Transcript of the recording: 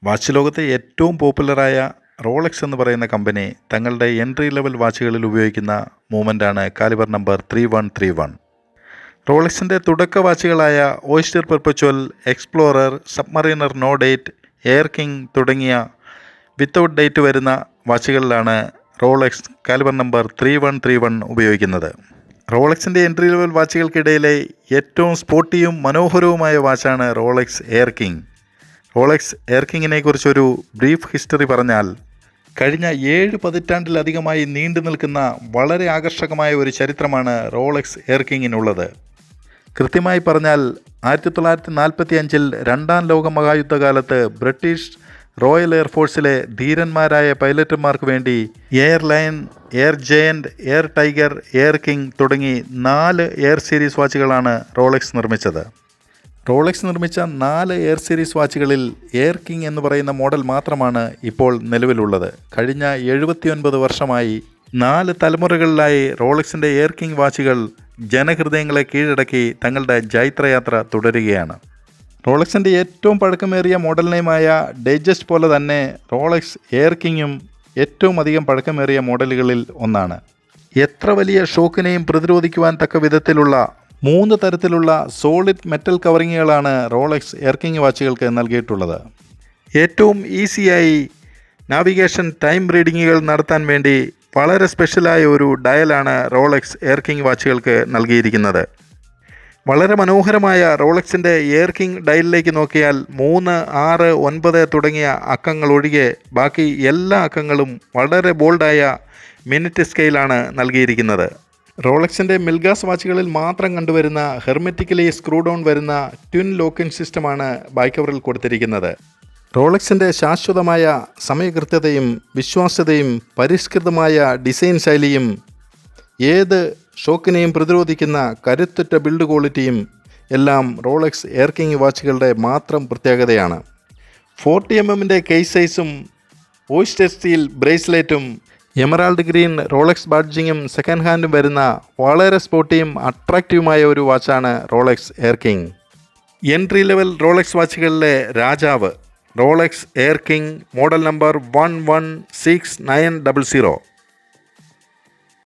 Watch ലോകത്തെ ഏറ്റവും പോപ്പുലറായ Rolex എന്ന് പറയുന്ന കമ്പനി തങ്ങളുടെ എൻട്രി ലെവൽ വാച്ചുകളിൽ ഉപയോഗിക്കുന്ന മൂവ്മെൻ്റാണ് കാലിബർ നമ്പർ 3131. റോളക്സിൻ്റെ തുടക്ക വാച്ചുകളായ Oyster Perpetual, Explorer, Submariner no date, Air King തുടങ്ങിയ വിത്തൗട്ട് ഡേറ്റ് വരുന്ന വാച്ചുകളിലാണ് റോളക്സ് കാലിബർ നമ്പർ 3131 ഉപയോഗിക്കുന്നത്. റോളക്സിൻ്റെ എൻട്രി ലെവൽ വാച്ചുകൾക്കിടയിലെ ഏറ്റവും സ്പോർട്ടിയും മനോഹരവുമായ വാച്ചാണ് Rolex Air King. Rolex Air കിങ്ങിനെ കുറിച്ചൊരു ബ്രീഫ് ഹിസ്റ്ററി പറഞ്ഞാൽ, കഴിഞ്ഞ 7 പതിറ്റാണ്ടിലധികമായി നീണ്ടു നിൽക്കുന്ന വളരെ ആകർഷകമായ ഒരു ചരിത്രമാണ് റോളക്സ് എയർ കിങ്ങിനുള്ളത്. കൃത്യമായി പറഞ്ഞാൽ 1945 രണ്ടാം ലോക മഹായുദ്ധകാലത്ത് ബ്രിട്ടീഷ് റോയൽ എയർഫോഴ്സിലെ ധീരന്മാരായ പൈലറ്റുമാർക്ക് വേണ്ടി air lion, air giant, air tiger, air king തുടങ്ങി 4 എയർ സീരീസ് വാച്ചുകളാണ് റോളക്സ് നിർമ്മിച്ചത്. റോളക്സ് നിർമ്മിച്ച 4 എയർ സീരീസ് വാച്ചുകളിൽ എയർ കിങ് എന്ന് പറയുന്ന മോഡൽ മാത്രമാണ് ഇപ്പോൾ നിലവിലുള്ളത്. കഴിഞ്ഞ 79 വർഷമായി 4 തലമുറകളിലായി റോളക്സിൻ്റെ എയർ കിങ് വാച്ചുകൾ ജനഹൃദയങ്ങളെ കീഴടക്കി തങ്ങളുടെ ജൈത്രയാത്ര തുടരുകയാണ്. റോളക്സിൻ്റെ ഏറ്റവും പഴക്കമേറിയ മോഡൽ നെയിമായ ഡൈജസ്റ്റ് പോലെ തന്നെ റോളക്സ് എയർ കിങ്ങും ഏറ്റവും അധികം പഴക്കമേറിയ മോഡലുകളിൽ ഒന്നാണ്. എത്ര വലിയ ഷോക്കിനെയും പ്രതിരോധിക്കുവാൻ തക്ക വിധത്തിലുള്ള 3 തരത്തിലുള്ള സോളിഡ് മെറ്റൽ കവറിങ്ങുകളാണ് റോളക്സ് എയർ കിങ് വാച്ചുകൾക്ക് നൽകിയിട്ടുള്ളത്. ഏറ്റവും ഈസിയായി നാവിഗേഷൻ, ടൈം റീഡിങ്ങുകൾ നടത്താൻ വേണ്ടി വളരെ സ്പെഷ്യലായ ഒരു ഡയലാണ് റോളക്സ് എയർ കിങ് വാച്ചുകൾക്ക് നൽകിയിരിക്കുന്നത്. വളരെ മനോഹരമായ റോളക്സിൻ്റെ എയർ കിങ് ഡയലിലേക്ക് നോക്കിയാൽ 3, 6, 9 തുടങ്ങിയ അക്കങ്ങൾ ഒഴികെ ബാക്കി എല്ലാ അക്കങ്ങളും വളരെ ബോൾഡായ മിനിറ്റ് സ്കെയിലാണ് നൽകിയിരിക്കുന്നത്. റോളക്സിൻ്റെ മിൽഗാസ് വാച്ചുകളിൽ മാത്രം കണ്ടുവരുന്ന ഹെർമെറ്റിക്കലി സ്ക്രൂ ഡൗൺ വരുന്ന ട്വിൻ ലോക്കിംഗ് സിസ്റ്റമാണ് ബാക്ക് കവറിൽ കൊടുത്തിരിക്കുന്നത്. റോളക്സിൻ്റെ ശാശ്വതമായ സമയകൃത്യതയും വിശ്വാസ്യതയും പരിഷ്കൃതമായ ഡിസൈൻ ശൈലിയും ഏത് ഷോക്കിനെയും പ്രതിരോധിക്കുന്ന കരുത്തുറ്റ ബിൽഡ് ക്വാളിറ്റിയും എല്ലാം റോളക്സ് എയർ കിങ് വാച്ചുകളുടെ മാത്രം പ്രത്യേകതയാണ്. 40 mm കേസ് സൈസും ഓയിസ്റ്റർ സ്റ്റീൽ ബ്രേസ്ലെറ്റും എമറാൾഡ് ഗ്രീൻ റോളക്സ് ബാഡ്ജിങ്ങും സെക്കൻഡ് ഹാൻഡും വരുന്ന വളരെ സ്പോർട്ടിയും അട്രാക്റ്റീവുമായ ഒരു വാച്ചാണ് Rolex Air King. Entry level Rolex വാച്ചുകളിലെ രാജാവ് Rolex Air King model number 11690.